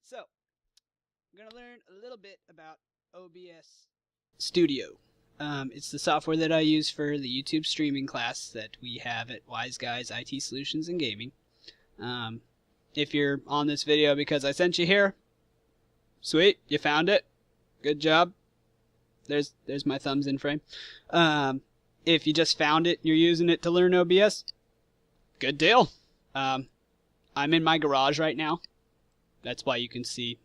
So, I'm going to learn a little bit about OBS Studio. It's the software that I use for the YouTube streaming class that we have at WiseGuys IT Solutions and Gaming. If you're on this video because I sent you here, sweet, you found it. Good job. There's my thumbs in frame. If you just found it and you're using it to learn OBS, good deal. I'm in my garage right now. That's why you can see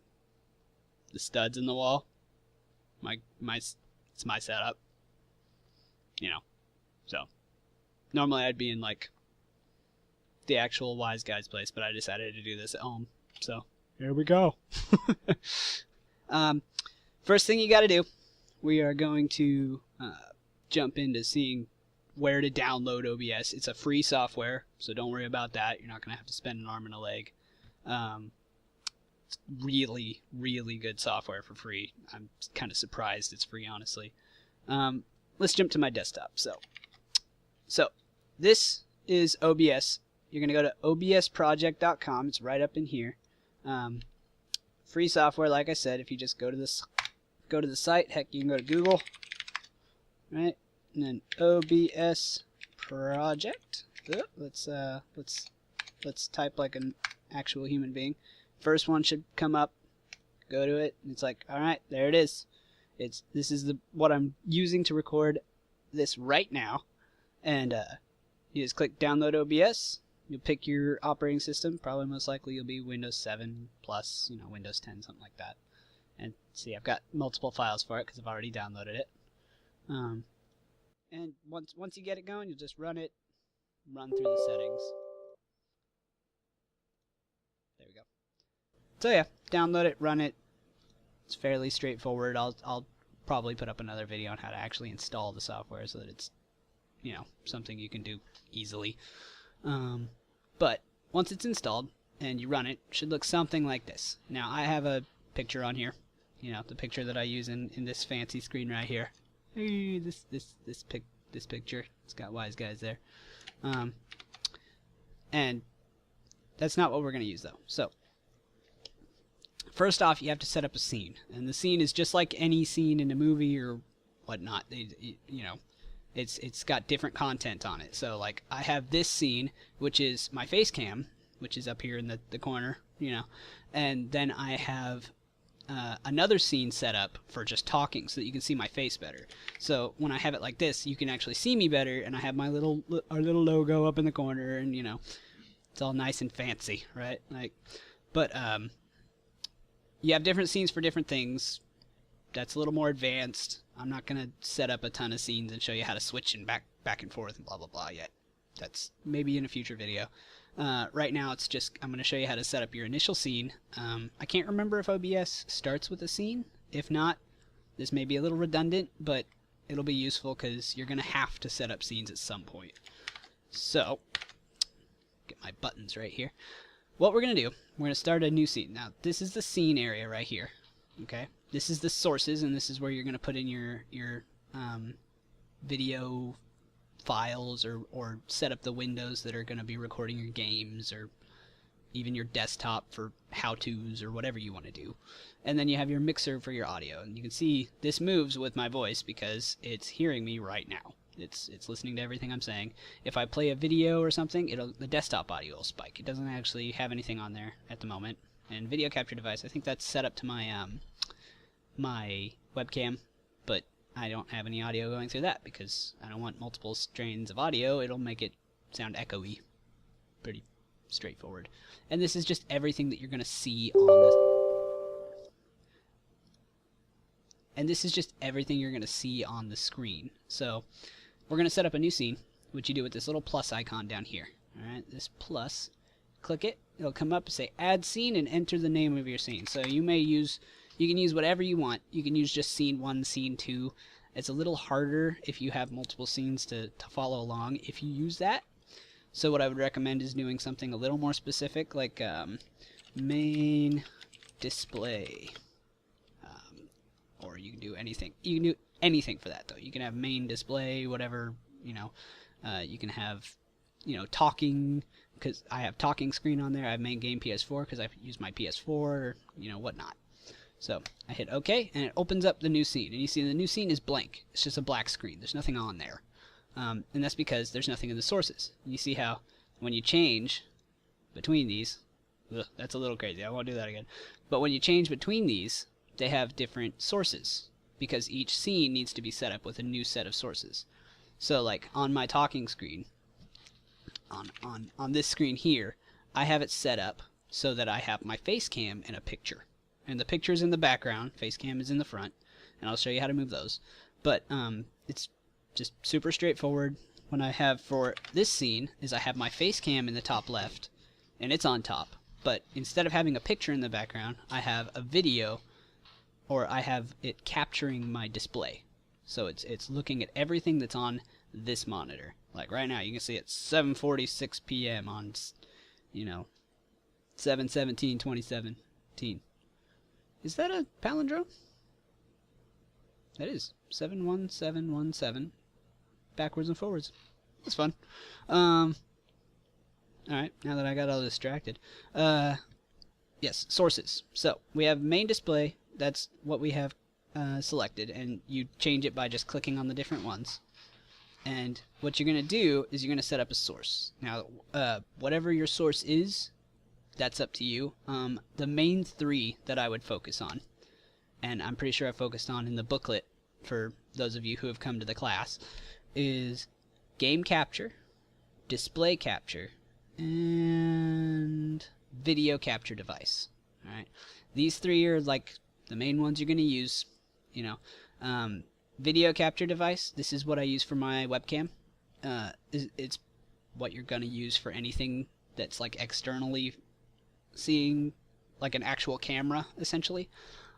the studs in the wall. It's my setup. You know. So normally I'd be in like the actual WiseGuys place, but I decided to do this at home. So here we go. First thing you got to do, we are going to jump into seeing where to download OBS. It's a free software, so don't worry about that. You're not going to have to spend an arm and a leg. It's really, really good software for free. I'm kind of surprised it's free, honestly. Let's jump to my desktop. So this is OBS. You're going to go to obsproject.com. It's right up in here. Free software, like I said. If you just go to the site, heck, you can go to Google, right? And then OBS project. Let's type like an actual human being. First one should come up. Go to it, and it's like, all right, there it is. This is what I'm using to record this right now, and you just click download OBS. You'll pick your operating system. Probably most likely you'll be Windows 7 plus, Windows 10, something like that. And see, I've got multiple files for it because I've already downloaded it. And once you get it going, you'll just run through the settings. There we go. So yeah, download it, run it. It's fairly straightforward. I'll probably put up another video on how to actually install the software so that it's something you can do easily. But once it's installed and you run it, it should look something like this. Now I have a picture on here, the picture that I use in this fancy screen right here. Hey, this picture, it's got WiseGuys there. And that's not what we're going to use though. So first off, you have to set up a scene, and the scene is just like any scene in a movie or whatnot. It's got different content on it. So like I have this scene, which is my face cam, which is up here in the corner, and then I have another scene set up for just talking so that you can see my face better. So when I have it like this, you can actually see me better, and I have our little logo up in the corner, and it's all nice and fancy, right? But you have different scenes for different things. That's a little more advanced. I'm not going to set up a ton of scenes and show you how to switch and back and forth and blah blah blah yet. That's maybe in a future video. Right now it's just I'm going to show you how to set up your initial scene. I can't remember if OBS starts with a scene. If not, this may be a little redundant, but it'll be useful because you're going to have to set up scenes at some point. So, get my buttons right here. What we're going to do, we're going to start a new scene. Now, this is the scene area right here. Okay? This is the sources, and this is where you're going to put in your video files or set up the windows that are going to be recording your games or even your desktop for how-tos or whatever you want to do. And then you have your mixer for your audio. And you can see this moves with my voice because it's hearing me right now. It's listening to everything I'm saying. If I play a video or something, the desktop audio will spike. It doesn't actually have anything on there at the moment. And video capture device, I think that's set up to my my webcam, but I don't have any audio going through that because I don't want multiple strains of audio. It'll make it sound echoey. Pretty straightforward. And this is just everything that you're going to see on this. And this is just everything you're going to see on the screen. So we're going to set up a new scene, which you do with this little plus icon down here. Alright, this plus. Click it. It'll come up and say add scene and enter the name of your scene. So you can use whatever you want. You can use just scene 1, scene 2. It's a little harder if you have multiple scenes to follow along if you use that. So what I would recommend is doing something a little more specific, like main display. Or you can do anything. You can do anything for that, though. You can have main display, whatever, you can have, talking because I have talking screen on there. I have main game PS4 because I use my PS4 or, you know, whatnot. So I hit OK, and it opens up the new scene. And you see the new scene is blank. It's just a black screen. There's nothing on there. And that's because there's nothing in the sources. You see how when you change between these, ugh, that's a little crazy. I won't do that again. But when you change between these, they have different sources because each scene needs to be set up with a new set of sources. So like on my talking screen, on this screen here, I have it set up so that I have my face cam in a picture. And the picture's in the background, face cam is in the front, and I'll show you how to move those. But it's just super straightforward. What I have for this scene is I have my face cam in the top left, and it's on top. But instead of having a picture in the background, I have a video, or I have it capturing my display. So it's looking at everything that's on this monitor. Like right now, you can see it's 7:46 p.m. on, you know, 7/17/2017. Is that a palindrome? That is 71717. Backwards and forwards. That's fun. Alright, now that I got all distracted. Yes, sources. So, we have main display. That's what we have selected. And you change it by just clicking on the different ones. And what you're going to do is you're going to set up a source. Now, whatever your source is, that's up to you. The main three that I would focus on, and I'm pretty sure I focused on in the booklet for those of you who have come to the class, is game capture, display capture, and video capture device. Alright, these three are like the main ones you're going to use. You know, video capture device, this is what I use for my webcam. It's what you're going to use for anything that's like externally seeing like an actual camera, essentially.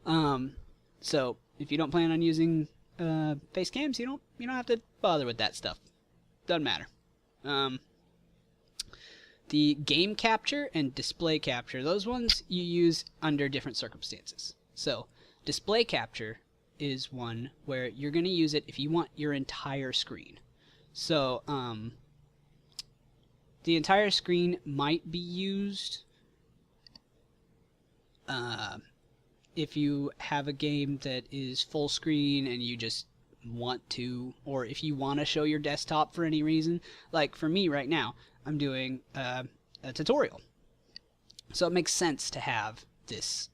So if you don't plan on using face cams, you don't have to bother with that stuff. Doesn't matter. The game capture and display capture, those ones you use under different circumstances. So display capture is one where you're going to use it if you want your entire screen. So the entire screen might be used if you have a game that is full screen and you just want to, or if you want to show your desktop for any reason. Like for me right now, I'm doing a tutorial. So it makes sense to have this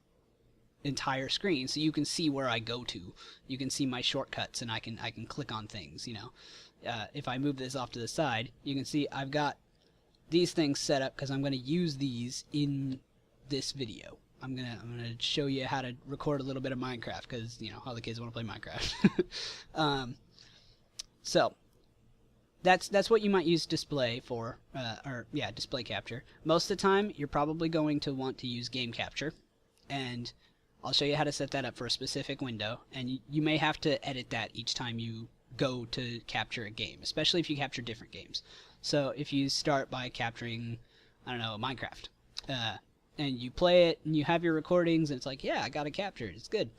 entire screen so you can see where I go to. You can see my shortcuts and I can click on things, you know. If I move this off to the side, you can see I've got these things set up because I'm going to use these in this video. I'm gonna show you how to record a little bit of Minecraft because, you know, all the kids want to play Minecraft. So that's what you might use display for, display capture. Most of the time, you're probably going to want to use game capture, and I'll show you how to set that up for a specific window. And you may have to edit that each time you go to capture a game, especially if you capture different games. So if you start by capturing, I don't know, Minecraft. And you play it, and you have your recordings, and it's like, yeah, I got it captured, it's good.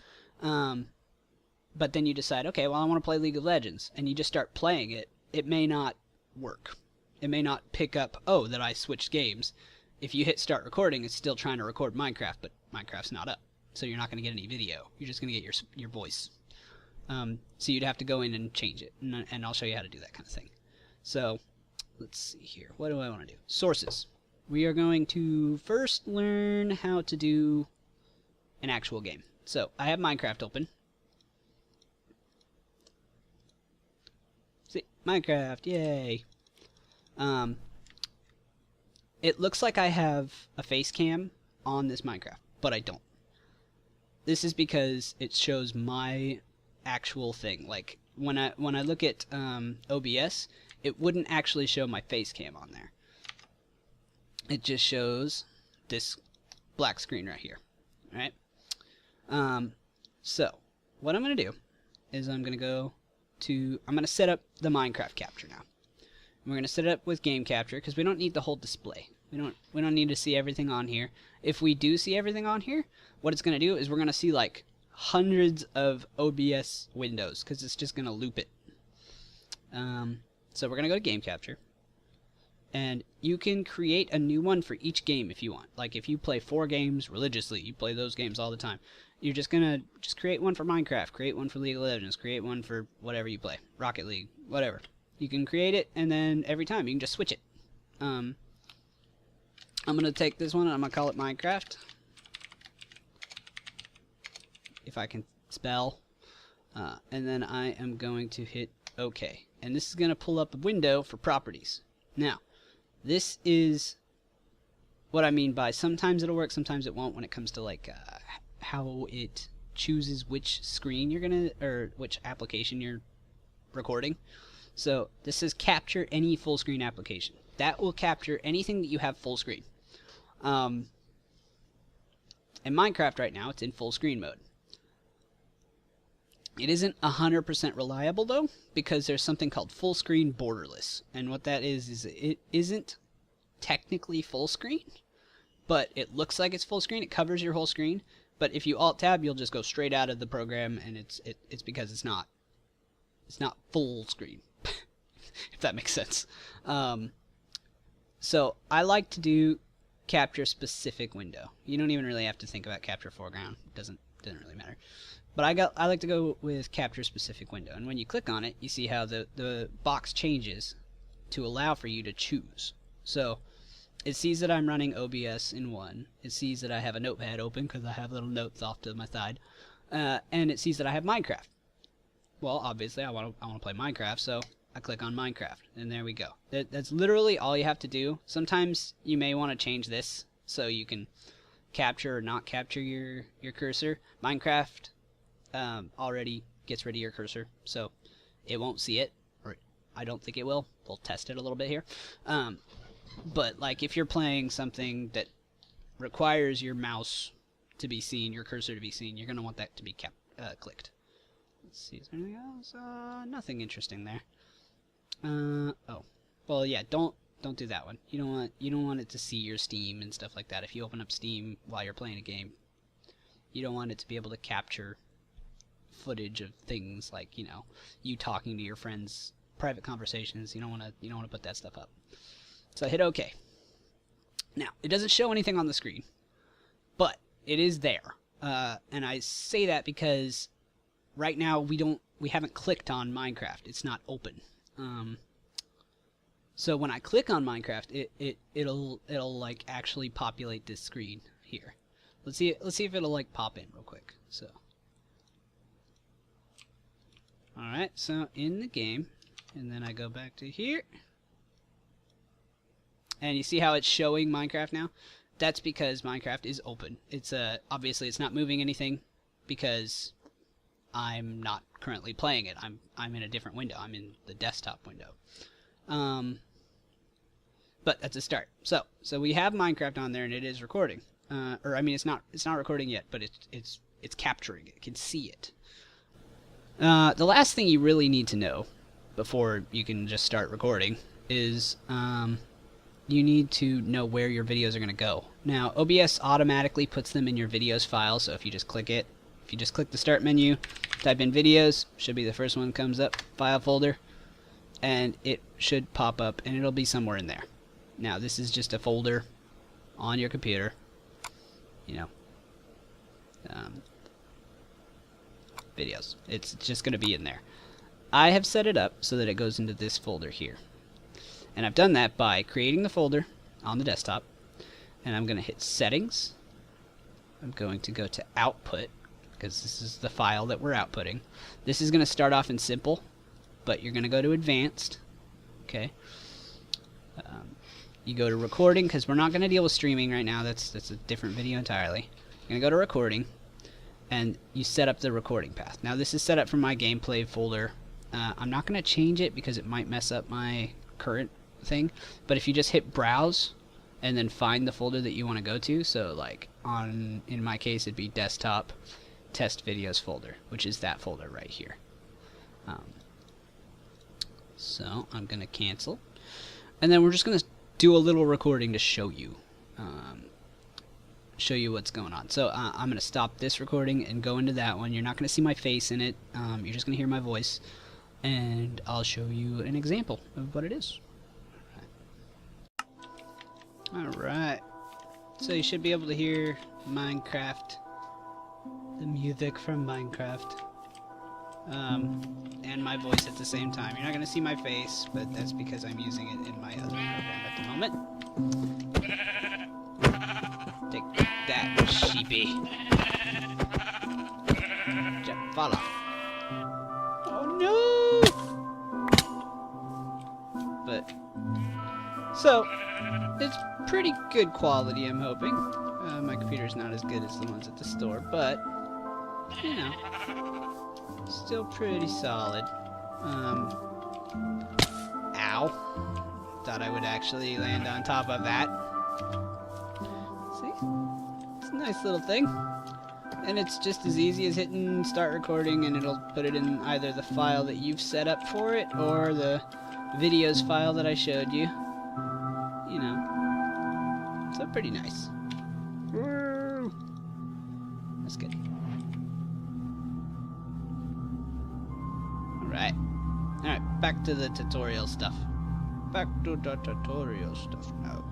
But then you decide, okay, well, I want to play League of Legends, and you just start playing it. It may not work. It may not pick up, oh, that I switched games. If you hit start recording, it's still trying to record Minecraft, but Minecraft's not up. So you're not going to get any video. You're just going to get your voice. So you'd have to go in and change it, and I'll show you how to do that kind of thing. So let's see here. What do I want to do? Sources. We are going to first learn how to do an actual game. So I have Minecraft open. See, Minecraft, yay! It looks like I have a face cam on this Minecraft, but I don't. This is because it shows my actual thing. Like when I look at OBS, it wouldn't actually show my face cam on there. It just shows this black screen right here. Alright? So, what I'm going to do is I'm going to set up the Minecraft capture now. And we're going to set it up with game capture because we don't need the whole display. We don't need to see everything on here. If we do see everything on here, what it's going to do is we're going to see like hundreds of OBS windows because it's just going to loop it. So we're going to go to game capture. and you can create a new one for each game if you want. Like if you play 4 games religiously, you play those games all the time, you're just gonna create one for Minecraft, create one for League of Legends, create one for whatever you play, Rocket League, whatever. You can create it, and then every time you can just switch it. I'm gonna take this one and I'm gonna call it Minecraft, if I can spell, and then I am going to hit OK, and this is gonna pull up a window for properties. Now this is what I mean by sometimes it'll work, sometimes it won't, when it comes to like how it chooses which screen you're gonna, or which application you're recording. So this says capture any full screen application. That will capture anything that you have full screen. In Minecraft right now, it's in full screen mode. It isn't 100% reliable though, because there's something called full screen borderless, and what that is it isn't technically full screen, but it looks like it's full screen. It covers your whole screen, but if you alt tab, you'll just go straight out of the program, and it's because it's not full screen, if that makes sense. So I like to do capture specific window. You don't even really have to think about capture foreground. It doesn't really matter. But I like to go with capture specific window, and when you click on it, you see how the box changes to allow for you to choose. So it sees that I'm running OBS in 1. It sees that I have a notepad open because I have little notes off to my side, and it sees that I have Minecraft. Well, obviously I want to play Minecraft, so I click on Minecraft, and there we go. That's literally all you have to do. Sometimes you may want to change this so you can capture or not capture your cursor. Minecraft already gets rid of your cursor, so it won't see it, or I don't think it will. We'll test it a little bit here. But like if you're playing something that requires your mouse to be seen, your cursor to be seen, you're going to want that to be clicked. Let's see, is there anything else? Nothing interesting there. Oh, well, yeah, don't do that one. You don't want it to see your Steam and stuff like that. If you open up Steam while you're playing a game, you don't want it to be able to capture footage of things like, you know, you talking to your friends, private conversations. You don't want to put that stuff up. So I hit OK. Now it doesn't show anything on the screen, but it is there, and I say that because right now we haven't clicked on Minecraft. It's not open. So when I click on Minecraft, it'll like actually populate this screen here. Let's see if it'll like pop in real quick. So alright, so in the game, and then I go back to here, and you see how it's showing Minecraft now? That's because Minecraft is open. It's obviously it's not moving anything because I'm not currently playing it. I'm in a different window. I'm in the desktop window. But that's a start. So we have Minecraft on there, and it is recording. Or I mean, it's not recording yet, but it's capturing it. It can see it. The last thing you really need to know before you can just start recording is you need to know where your videos are going to go. Now, OBS automatically puts them in your videos file, so if you just click it, if you just click the start menu, type in videos, should be the first one that comes up, file folder, and it should pop up, and it'll be somewhere in there. Now, this is just a folder on your computer, you know, videos. It's just going to be in there. I have set it up so that it goes into this folder here. And I've done that by creating the folder on the desktop, and I'm going to hit settings. I'm going to go to output, because this is the file that we're outputting. This is going to start off in simple, but you're going to go to advanced. Okay. You go to recording, because we're not going to deal with streaming right now. That's a different video entirely. You're going to go to recording, and you set up the recording path. Now this is set up for my gameplay folder. I'm not going to change it because it might mess up my current thing, but if you just hit browse and then find the folder that you want to go to, so like in my case it'd be desktop test videos folder, which is that folder right here. So I'm gonna cancel, and then we're just gonna do a little recording to show you what's going on. So I'm gonna stop this recording and go into that one. You're not gonna see my face in it, you're just gonna hear my voice, and I'll show you an example of what it is. Alright. So you should be able to hear Minecraft. The music from Minecraft. And my voice at the same time. You're not going to see my face, but that's because I'm using it in my other program at the moment. Take that, sheepy. Jump, fall off. Oh no! But, so, it's pretty good quality, I'm hoping. My computer's not as good as the ones at the store, but, you know, still pretty solid. Ow. Thought I would actually land on top of that. See? It's a nice little thing. And it's just as easy as hitting start recording, and it'll put it in either the file that you've set up for it or the videos file that I showed you. You know. So pretty nice. Woo! That's good. Alright. Alright, back to the tutorial stuff. Back to the tutorial stuff now.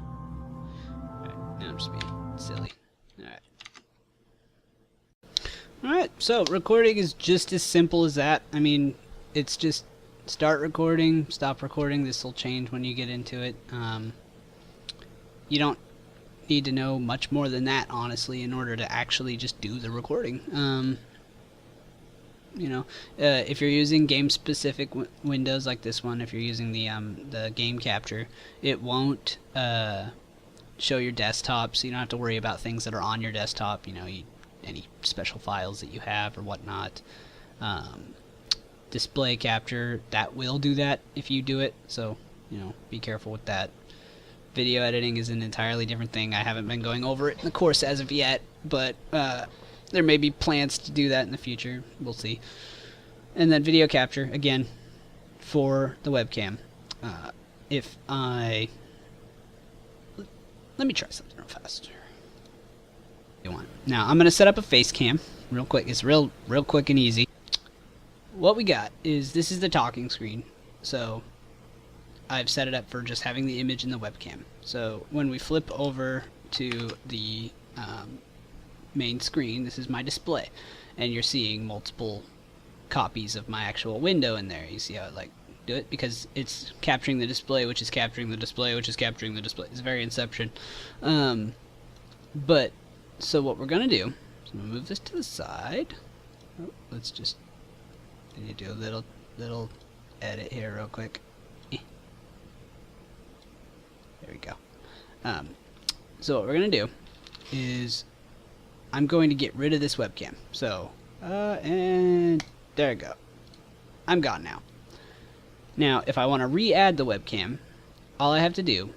Alright, now I'm just being silly. Alright. Alright, so recording is just as simple as that. I mean, it's just start recording, stop recording. This will change when you get into it. You don't need to know much more than that, honestly, in order to actually just do the recording. You know, if you're using game-specific windows like this one, if you're using the game capture, it won't show your desktop, so you don't have to worry about things that are on your desktop. You know, any special files that you have or whatnot. Display capture, that will do that if you do it, so you know, be careful with that. Video editing is an entirely different thing. I haven't been going over it in the course as of yet, but there may be plans to do that in the future. We'll see. And then video capture, again, for the webcam. If I... Let me try something real fast. Now, I'm going to set up a face cam real quick. It's real quick and easy. What we got is, this is the talking screen. So, I've set it up for just having the image in the webcam. So, when we flip over to the main screen, this is my display. And you're seeing multiple copies of my actual window in there. You see how I do it? Because it's capturing the display, which is capturing the display, which is capturing the display. It's very Inception. But... So what we're gonna do is I'm gonna move this to the side. Oh, let's just need to do a little edit here real quick. There we go. So what we're gonna do is I'm going to get rid of this webcam. So and there we go. I'm gone now. Now if I want to re-add the webcam, all I have to do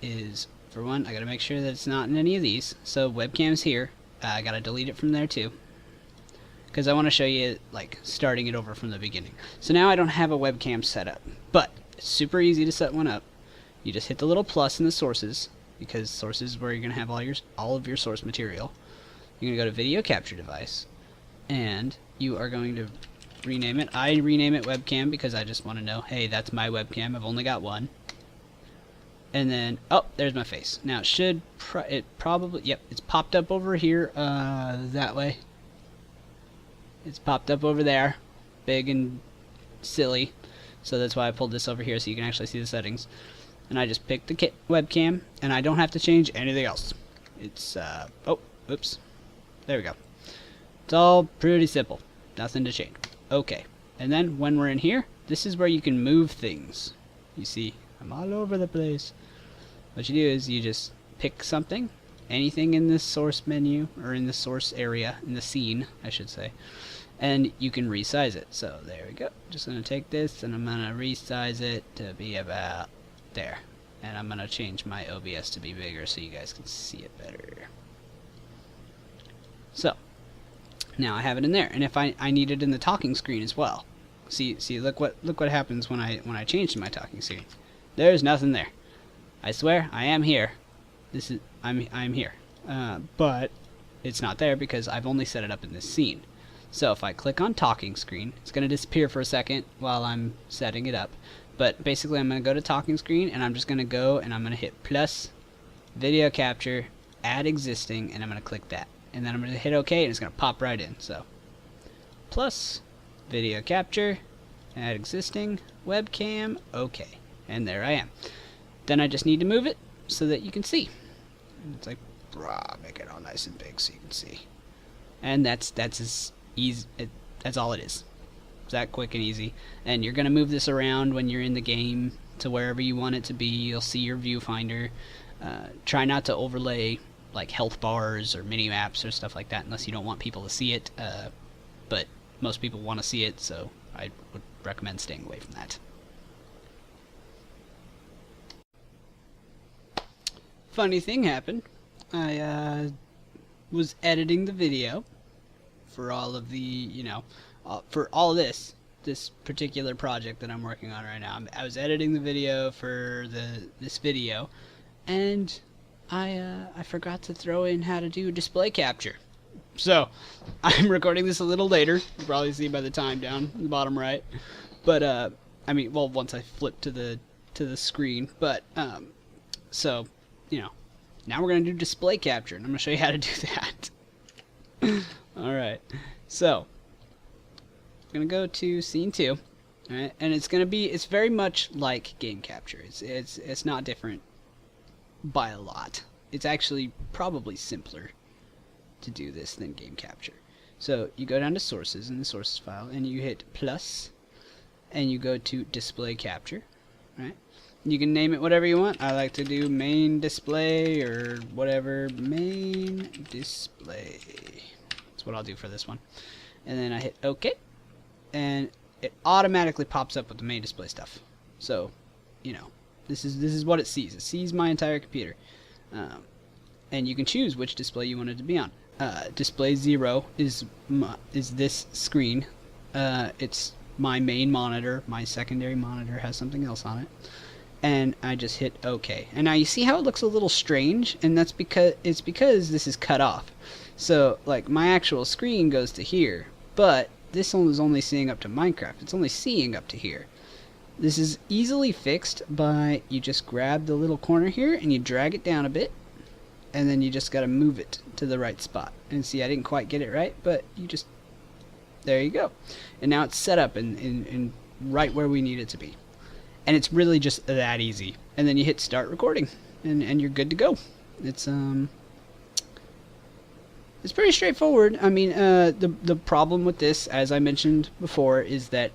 is, for one, I gotta make sure that it's not in any of these. So webcam's here. I gotta delete it from there too, because I want to show you starting it over from the beginning. So now I don't have a webcam set up, but it's super easy to set one up. You just hit the little plus in the sources, because sources is where you're gonna have all of your source material. You're gonna go to video capture device, and you are going to rename it. I rename it webcam because I just want to know, hey, that's my webcam. I've only got one. And then, oh, there's my face. Now, it probably, yep, it's popped up over here, that way. It's popped up over there, big and silly. So that's why I pulled this over here so you can actually see the settings. And I just picked the webcam, and I don't have to change anything else. It's, oh, oops. There we go. It's all pretty simple. Nothing to change. Okay. And then, when we're in here, this is where you can move things. You see, I'm all over the place. What you do is you just pick something, anything in this source menu, or in the source area, in the scene, I should say, and you can resize it. So there we go. Just going to take this and I'm going to resize it to be about there. And I'm going to change my OBS to be bigger so you guys can see it better. So, now I have it in there. And if I need it in the talking screen as well. See, look what happens when I change to my talking screen. There's nothing there. I swear, I am here. I'm here. But it's not there because I've only set it up in this scene. So if I click on talking screen, it's going to disappear for a second while I'm setting it up. But basically I'm going to go to talking screen, and I'm just going to go and I'm going to hit plus video capture, add existing, and I'm going to click that. And then I'm going to hit OK, and it's going to pop right in. So, plus, video capture, add existing, webcam, OK. And there I am. Then I just need to move it so that you can see. And it's like, make it all nice and big so you can see. And that's as easy. That's all it is. It's that quick and easy. And you're going to move this around when you're in the game to wherever you want it to be. You'll see your viewfinder. Try not to overlay like health bars or mini maps or stuff like that unless you don't want people to see it. But most people want to see it, so I would recommend staying away from that. Funny thing happened. I was editing the video for all of the, for all this particular project that I'm working on right now. I was editing the video for this video, and I forgot to throw in how to do display capture. So I'm recording this a little later. You'll probably see by the time down in the bottom right. But I mean, well, once I flip to the screen. But so now we're gonna do display capture, and I'm gonna show you how to do that. All right. So I'm gonna go to scene 2. All right, and it's very much like game capture. It's not different by a lot. It's actually probably simpler to do this than game capture. So you go down to sources in the sources file, and you hit plus, and you go to display capture. Right? You can name it whatever you want. I like to do main display or whatever. Main display. That's what I'll do for this one. And then I hit OK, and it automatically pops up with the main display stuff. So, this is what it sees. It sees my entire computer, and you can choose which display you want it to be on. Display 0 is this screen. It's my main monitor. My secondary monitor has something else on it, and I just hit OK. And now you see how it looks a little strange, and that's because this is cut off. So like my actual screen goes to here, but this one is only seeing up to Minecraft. It's only seeing up to here. This is easily fixed by you just grab the little corner here and you drag it down a bit, and then you just got to move it to the right spot. And see, I didn't quite get it right, but there you go. And now it's set up in right where we need it to be. And it's really just that easy. And then you hit start recording, and you're good to go. It's pretty straightforward. I mean, the problem with this, as I mentioned before, is that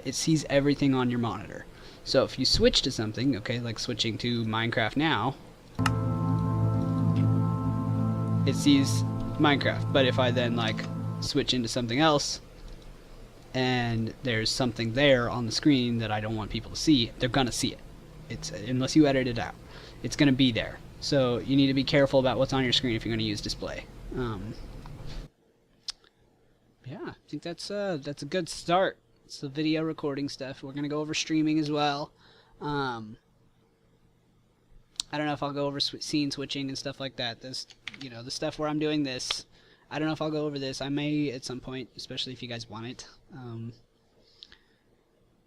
it sees everything on your monitor. So if you switch to something, okay, like switching to Minecraft now, it sees Minecraft. But if I then like switch into something else, and there's something there on the screen that I don't want people to see, they're gonna see it. Unless you edit it out, it's gonna be there. So you need to be careful about what's on your screen if you're gonna use display. Yeah, I think that's a good start. It's the video recording stuff. We're gonna go over streaming as well. I don't know if I'll go over scene switching and stuff like that. This, the stuff where I'm doing this, I don't know if I'll go over this. I may at some point, especially if you guys want it.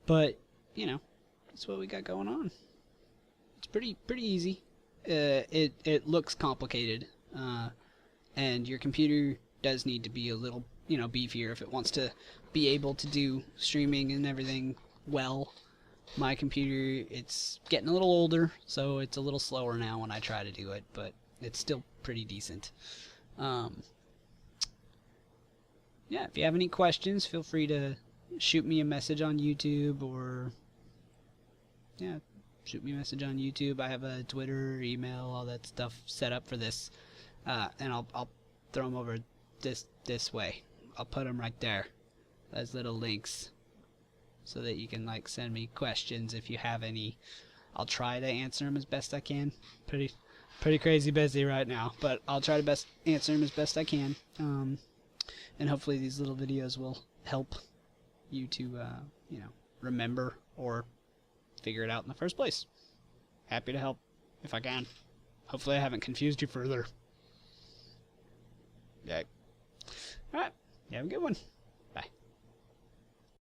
But that's what we got going on. It's pretty easy. It looks complicated, and your computer does need to be a little beefier if it wants to be able to do streaming and everything well. My computer, it's getting a little older, so it's a little slower now when I try to do it, but it's still pretty decent. Yeah, if you have any questions, feel free to shoot me a message on YouTube, or shoot me a message on YouTube. I have a Twitter, email, all that stuff set up for this, and I'll throw them over this way. I'll put them right there as little links, so that you can like send me questions if you have any. I'll try to answer them as best I can. Pretty crazy busy right now, but I'll try to answer them as best I can. And hopefully these little videos will help you to remember or figure it out in the first place. Happy to help if I can. Hopefully I haven't confused you further. Yeah. Alright, you have a good one.